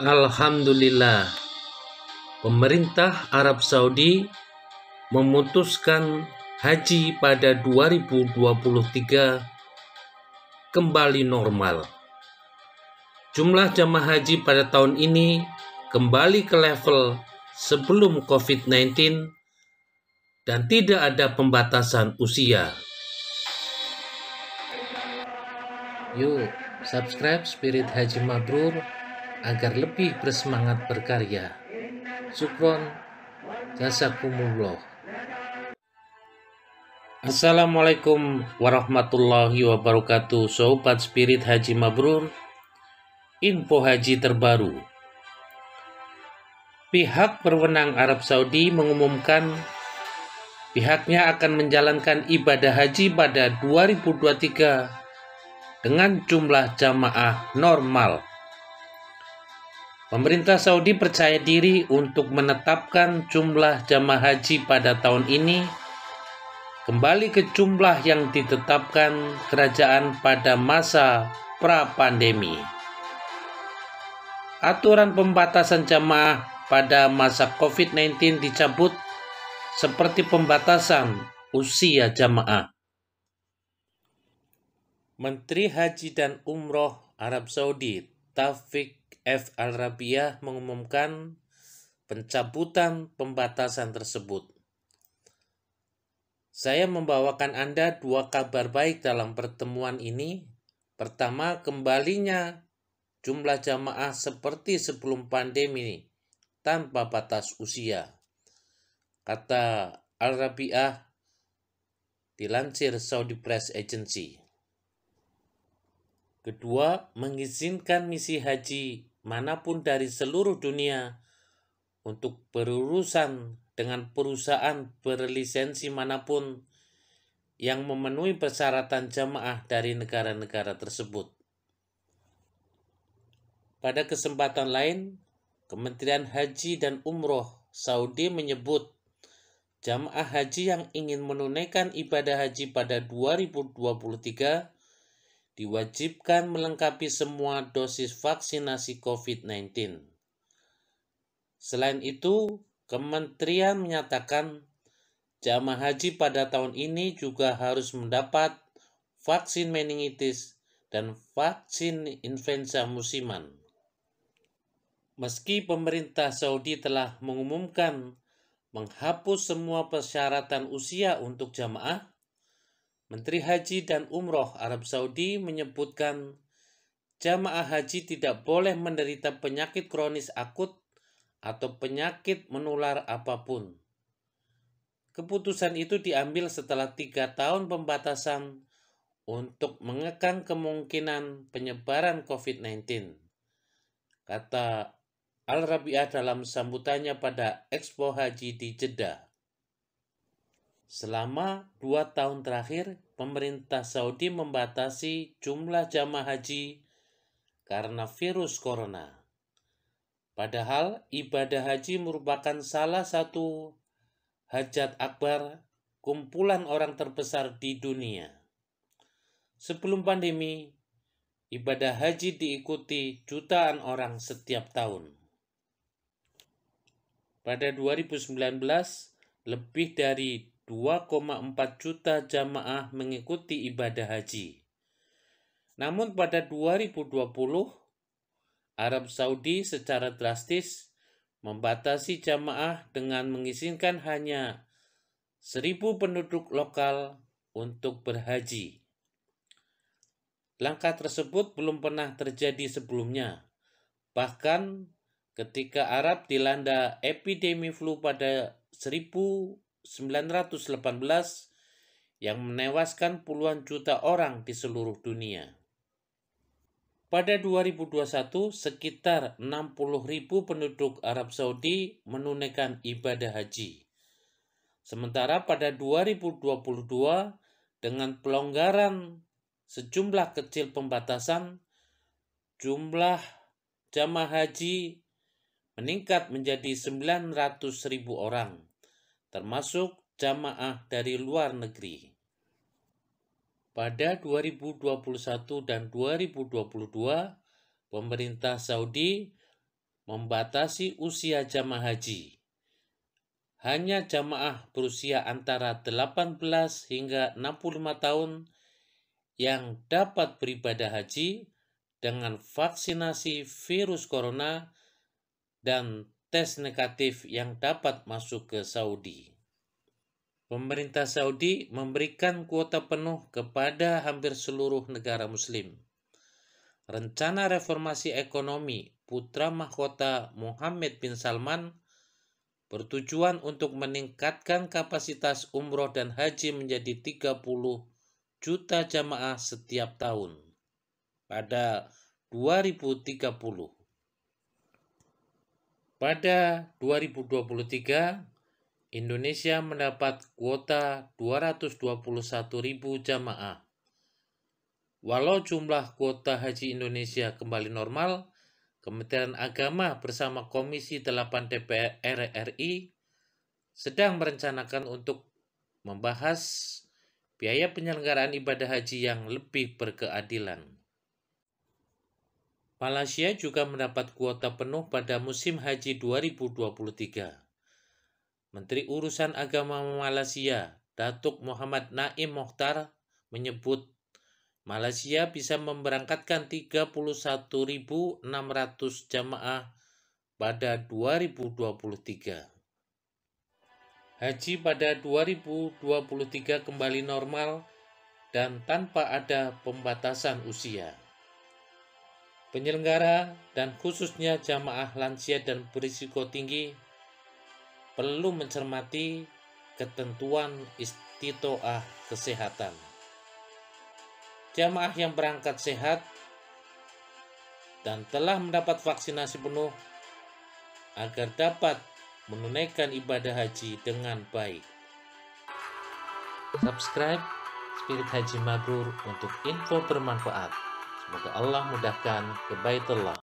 Alhamdulillah, pemerintah Arab Saudi memutuskan haji pada 2023 kembali normal. Jumlah jamaah haji pada tahun ini kembali ke level sebelum COVID-19 dan tidak ada pembatasan usia. Yuk, subscribe Spirit Haji Mabrur agar lebih bersemangat berkarya. Syukron, jazakumullah. Assalamualaikum warahmatullahi wabarakatuh. Sobat Spirit Haji Mabrur, info haji terbaru. Pihak berwenang Arab Saudi mengumumkan pihaknya akan menjalankan ibadah haji pada 2023 dengan jumlah jamaah normal. Pemerintah Saudi percaya diri untuk menetapkan jumlah jamaah haji pada tahun ini kembali ke jumlah yang ditetapkan kerajaan pada masa pra-pandemi. Aturan pembatasan jamaah pada masa COVID-19 dicabut seperti pembatasan usia jamaah. Menteri Haji dan Umroh Arab Saudi Taufik F. Al-Rabiah mengumumkan pencabutan pembatasan tersebut. Saya membawakan Anda dua kabar baik dalam pertemuan ini. Pertama, kembalinya jumlah jamaah seperti sebelum pandemi tanpa batas usia, kata Al-Rabiah dilansir Saudi Press Agency. Kedua, mengizinkan misi haji manapun dari seluruh dunia untuk berurusan dengan perusahaan berlisensi manapun yang memenuhi persyaratan jamaah dari negara-negara tersebut. Pada kesempatan lain, Kementerian Haji dan Umroh Saudi menyebut jamaah haji yang ingin menunaikan ibadah haji pada 2023 diwajibkan melengkapi semua dosis vaksinasi COVID-19. Selain itu, Kementerian menyatakan jamaah haji pada tahun ini juga harus mendapat vaksin meningitis dan vaksin influenza musiman. Meski pemerintah Saudi telah mengumumkan menghapus semua persyaratan usia untuk jamaah, Menteri Haji dan Umroh Arab Saudi menyebutkan jamaah haji tidak boleh menderita penyakit kronis akut atau penyakit menular apapun. Keputusan itu diambil setelah 3 tahun pembatasan untuk mengekang kemungkinan penyebaran COVID-19, kata Al-Rabiah dalam sambutannya pada Expo Haji di Jeddah. Selama 2 tahun terakhir, pemerintah Saudi membatasi jumlah jamaah haji karena virus corona. Padahal ibadah haji merupakan salah satu hajat akbar kumpulan orang terbesar di dunia. Sebelum pandemi, ibadah haji diikuti jutaan orang setiap tahun. Pada 2019, lebih dari 2,4 juta jamaah mengikuti ibadah haji. Namun pada 2020, Arab Saudi secara drastis membatasi jamaah dengan mengizinkan hanya 1.000 penduduk lokal untuk berhaji. Langkah tersebut belum pernah terjadi sebelumnya. Bahkan ketika Arab dilanda epidemi flu pada 1918 yang menewaskan puluhan juta orang di seluruh dunia. Pada 2021, sekitar 60.000 penduduk Arab Saudi menunaikan ibadah haji. Sementara pada 2022, dengan pelonggaran sejumlah kecil pembatasan, jumlah jamaah haji meningkat menjadi 900.000 orang, termasuk jamaah dari luar negeri. Pada 2021 dan 2022, pemerintah Saudi membatasi usia jamaah haji. Hanya jamaah berusia antara 18 hingga 65 tahun yang dapat beribadah haji dengan vaksinasi virus corona dan tes negatif yang dapat masuk ke Saudi. Pemerintah Saudi memberikan kuota penuh kepada hampir seluruh negara muslim. Rencana reformasi ekonomi putra mahkota Mohammed bin Salman bertujuan untuk meningkatkan kapasitas umroh dan haji menjadi 30 juta jamaah setiap tahun pada 2030. Pada 2023, Indonesia mendapat kuota 221.000 jamaah. Walau jumlah kuota haji Indonesia kembali normal, Kementerian Agama bersama Komisi 8 DPR RI sedang merencanakan untuk membahas biaya penyelenggaraan ibadah haji yang lebih berkeadilan. Malaysia juga mendapat kuota penuh pada musim haji 2023. Menteri Urusan Agama Malaysia, Datuk Muhammad Naim Mokhtar, menyebut Malaysia bisa memberangkatkan 31.600 jamaah pada 2023. Haji pada 2023 kembali normal dan tanpa ada pembatasan usia. Penyelenggara dan khususnya jamaah lansia dan berisiko tinggi perlu mencermati ketentuan istitoah kesehatan. Jamaah yang berangkat sehat dan telah mendapat vaksinasi penuh agar dapat menunaikan ibadah haji dengan baik. Subscribe Spirit Haji Mabrur untuk info bermanfaat. Semoga Allah mudahkan ke Baitullah.